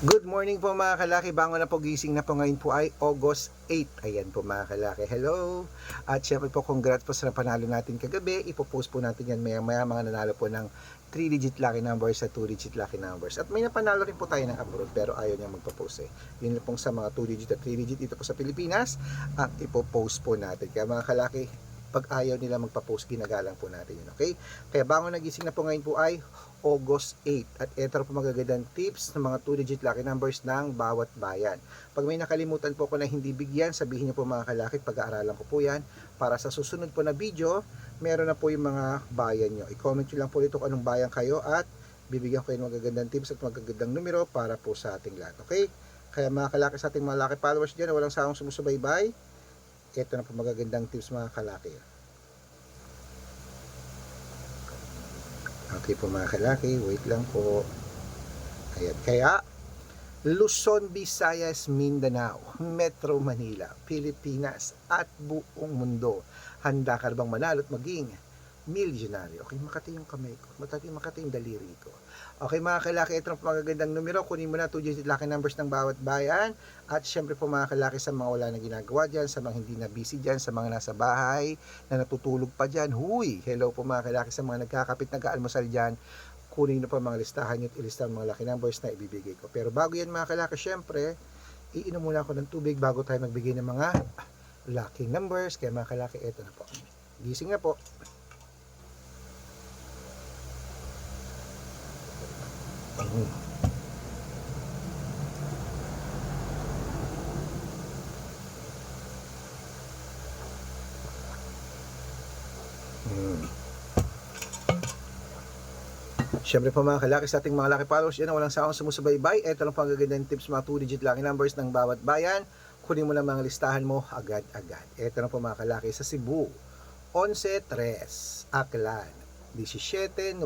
Good morning po mga kalaki, bangon na po, gising na po. Ngayon po ay August 8. Ayan po mga kalaki, hello. At syempre po congrats po sa panalo natin kagabi. Ipopost po natin yan maya maya, mga nanalo po ng 3-digit lucky numbers at 2-digit lucky numbers. At may napanalo rin po tayo ng abroad pero ayaw niya magpo-post eh. Yun lang pong sa mga 2-digit at 3-digit dito po sa Pilipinas ang ipopost po natin. Kaya mga kalaki, pag ayaw nila magpa-post, ginagalang po natin yun, okay? Kaya bangon nagising na po, ngayon po ay August 8 at ito po magagandang tips ng mga 2-digit lucky numbers ng bawat bayan. Pag may nakalimutan po ko na hindi bigyan, sabihin niyo po mga kalaki, pag-aaralan ko po yan para sa susunod po na video, meron na po yung mga bayan nyo. I-comment nyo lang po dito kung anong bayan kayo at bibigyan ko kayo ng magagandang tips at magagandang numero para po sa ating lahat, okay? Kaya mga kalaki, sa ating mga lucky followers dyan na walang sawang sumusubaybay, ito na po magagandang tips mga kalaki. Okay po mga kalaki, wait lang po. Ayan, kaya Luzon, Visayas, Mindanao, Metro Manila, Pilipinas at buong mundo, handa ka bang manalo at maging milyonaryo? Okay, makati yung kamay ko, makati yung daliri ko. Okay mga kalaki, ito ang magagandang numero. Kunin mo na 2-digit lucky numbers ng bawat bayan. At syempre po mga kalaki, sa mga wala na ginagawa dyan, sa mga hindi na busy dyan, sa mga nasa bahay na natutulog pa dyan, huy, hello po mga kalaki. Sa mga nagkakapit, nag-aalmusal dyan, kunin na po mga listahan nyo at ilista mga lucky numbers na ibibigay ko. Pero bago yan mga kalaki, syempre, iinom muna ako ng tubig bago tayo magbigay ng mga lucky numbers. Kaya mga kalaki, ito na po. Gising na po. Siyempre po mga kalaki, sa ating mga lucky followers yan, walang sawang sumusubaybay. Ito lang po ang gagandang tips, mga 2-digit lucky numbers ng bawat bayan. Kunin mo lang mga listahan mo agad-agad. Ito lang po mga kalaki, sa Cebu 11-3, Aklan 17-9,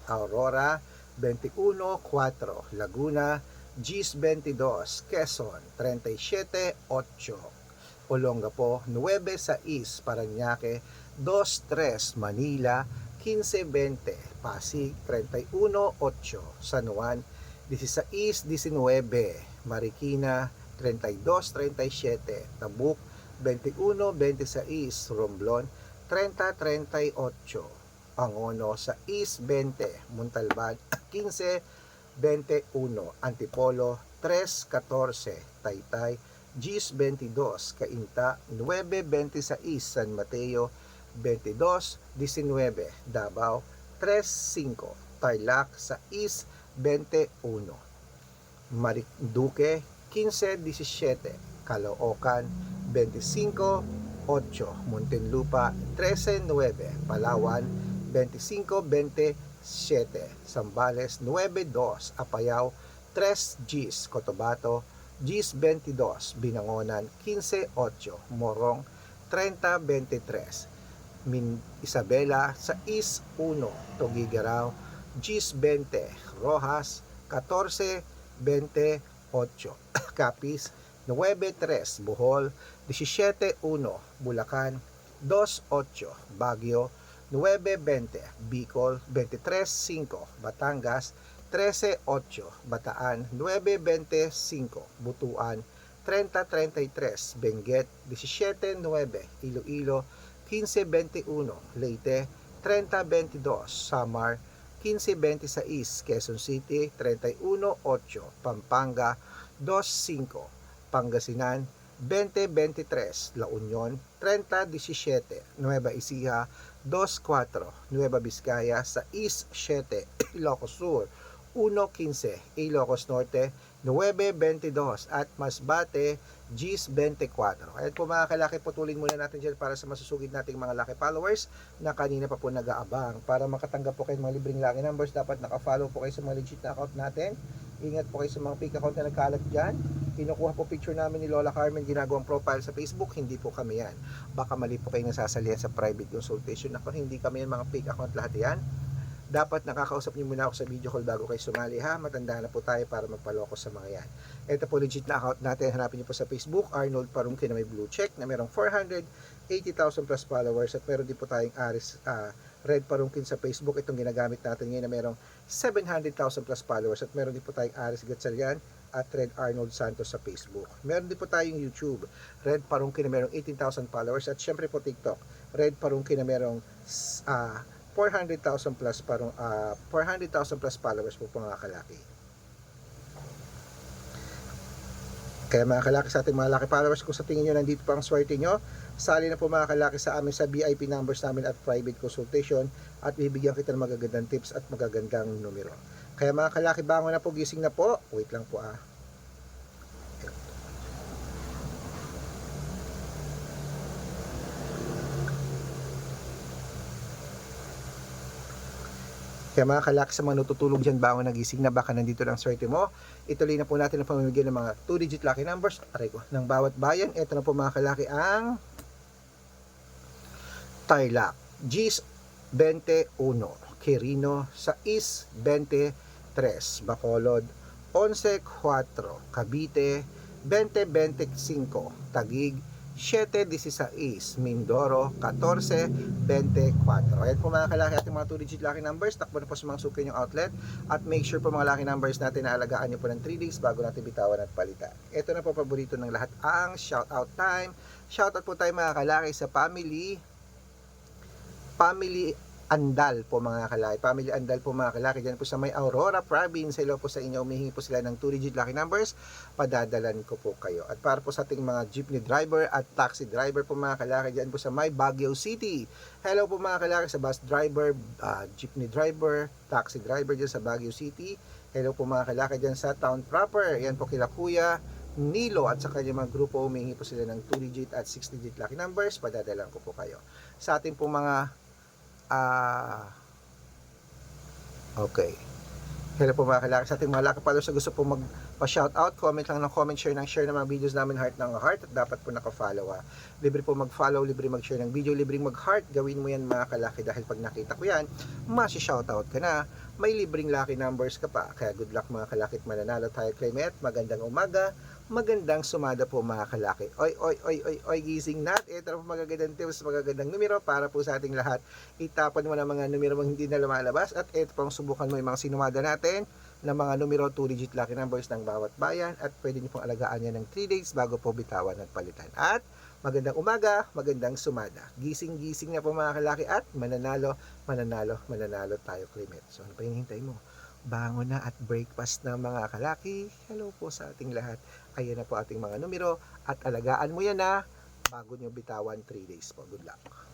Aurora 21-4, Laguna 10-22, Quezon 37-8, Olongapo 9-6, Parañaque 2-3, Manila 15-20, Pasig 31-8, San Juan 16-19, Marikina 32-37, Tabuk 21-26, Romblon 30-38, Angono 6-20, Montalban 15-21, Antipolo 3-14, Taytay 10-22, Cainta 9-26, San Mateo 22-19, Davao 3-5, Tarlac 6-21, Marinduque 15-17, Caloocan 25-8, Muntinlupa 13-9, Palawan 25-27, Zambales 9-2, Apayao 3 Gs, Cotabato 10-22, Binangonan 15-8, Morong 30-23, Isabela 6-1, Tugigaraw 10-20, Rojas 14-28, Capiz 9-3, Bohol 17-1, Bulacan 2-8, Baguio 9-20, Bicol 23-5, Batangas 13-8, Bataan 9-25, Butuan 30-33, Benguet 17-9, Iloilo 15-21, Leyte 30-22, Samar 15-26, Quezon City 31-8, Pampanga 2-5, Pangasinan 20-23, La Union 30-17, Nueva Ecija 2-4, Nueva Vizcaya 6-7, Ilocos Sur 1-15, Ilocos Norte 9-22 at Masbate Gis 24. Ayan po mga kalaki, putulin muna natin dyan para sa masusugid nating mga lucky followers na kanina pa po nag-aabang. Para makatanggap po kayo ng mga libreng lucky numbers, dapat naka-follow po kayo sa mga legit na account natin. Ingat po kayo sa mga fake account na nagkalat dyan. Kinukuha po picture namin ni Lola Carmen, ginagawang profile sa Facebook, hindi po kami yan. Baka mali po kayo nasasalihan sa private consultation. Ako, hindi kami yan, mga fake account lahat yan. Dapat nakakausap niyo muna ako sa video call bago kayo sumali ha. Matanda na po tayo para magpaloko sa mga yan. Ito po legit na account natin. Hanapin niyo po sa Facebook, Arnold Parungkin na may blue check na merong 480,000 plus followers at meron din po tayong Red Parungkin sa Facebook. Itong ginagamit natin ngayon na merong 700,000 plus followers at meron din po tayong Aris Gatsalian at Red Arnold Santos sa Facebook. Meron din po tayong YouTube, Red Parungki na merong 18,000 followers, at syempre po TikTok, Red Parungki na merong 400,000 plus 400,000 plus followers po mga kalaki. Kaya mga kalaki, sa ating mga laki followers, kung sa tingin nyo nandito pa ang swerte nyo, sali na po mga kalaki sa amin sa VIP numbers namin at private consultation, at bibigyan kita ng magagandang tips at magagandang numero. Kaya mga kalaki, bangon na po, gising na po. Wait lang po Kaya mga kalaki, sa mga natutulog dyan, bangon na, gising na, baka nandito lang swerte mo. Ituloy na po natin ang pamimigay ng mga 2-digit lucky numbers ng bawat bayan. Ito na po mga kalaki ang Tarlac, Gis 21, Quirino 6-23, Bacolod 11-4, Cavite 20-25, Taguig 7-16, Mindoro 14-24. Ayan po mga kalaki, ating mga 2-digit lucky numbers. Takbo na po sa mga suki yung outlet, at make sure po mga lucky numbers natin na alagaan nyo po ng 3 days bago natin bitawan at palitan. Ito na po paborito ng lahat, ang shoutout time. Shoutout po tayo mga kalaki sa family Andal po mga kalaki. Family Andal po mga kalaki. Diyan po sa may Aurora Province. Hello po sa inyo. Umihingi po sila ng 2-digit lucky numbers. Padadalan ko po kayo. At para po sa ating mga jeepney driver at taxi driver po mga kalaki. Diyan po sa may Baguio City. Hello po mga kalaki sa bus driver, jeepney driver, taxi driver diyan sa Baguio City. Hello po mga kalaki diyan sa town proper. Yan po kila Kuya Nilo at sa kanyang mga grupo. Umihingi po sila ng 2-digit at 6-digit lucky numbers. Padadalan ko po kayo. Sa ating po mga okay. Hello po mga kalaki, sa ating mga laki followers, sa gusto po magpa-shoutout, comment lang ng comment, share ng mga videos namin, heart ng heart, at dapat po naka-follow Libre po mag-follow, libre mag-share ng video, libre mag-heart. Gawin mo yan mga kalaki, dahil pag nakita ko yan, masi-shoutout ka na, may libreng lucky numbers ka pa. Kaya good luck mga kalaki, at mananalo tayo kay Met. Magandang umaga, magandang sumada po mga kalaki. Oy, gising na. Ito na po magagandang tips, magagandang numero para po sa ating lahat. Itapan mo na mga numero mong hindi na lumalabas, at ito pang subukan mo yung mga sinumada natin na mga numero 2-digit lucky numbers ng bawat bayan, at pwede niyo pong alagaan yan ng 3 days bago po bitawan at palitan. At magandang umaga, magandang sumada. Gising na po mga kalaki, at mananalo tayo kay Met. So ano pa hinihintay mo? Bangon na at breakfast na mga kalaki. Hello po sa ating lahat. Ayan na po ating mga numero, at alagaan mo yan na bago nyo bitawan 3 days po. Good luck.